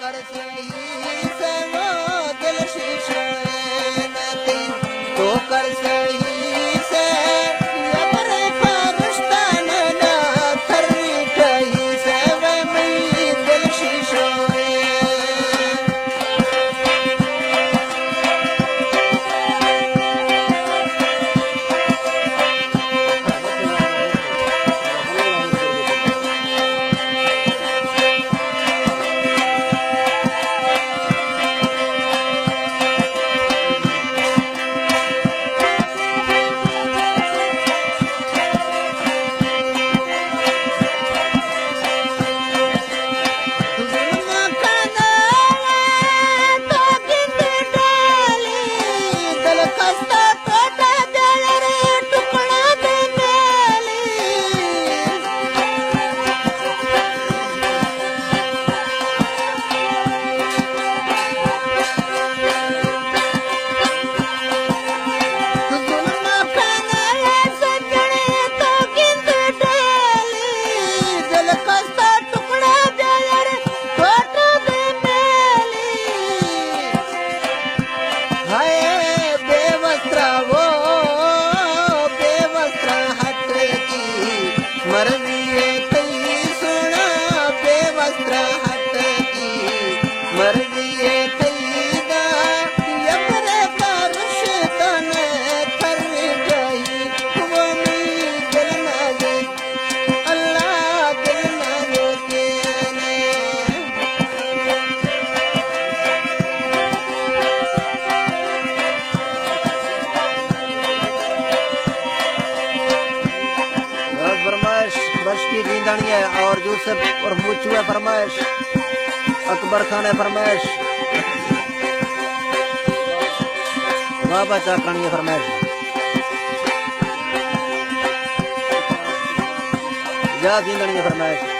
कर सही से वो दिल शीशे नती तो कर सही से यबरे फरिश्ता ना थरी कही से वे मई दिल शीशे की जींदड़ी है और यूसुफ और मुचू है फरमाइश अकबर खान है फरमाइश बाबा चाकनी है फरमाइश जा जींदड़ी है फरमाइश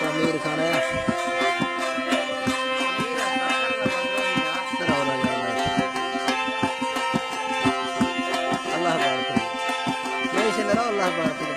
आमिर खान है अल्लाह बात अल्लाह बात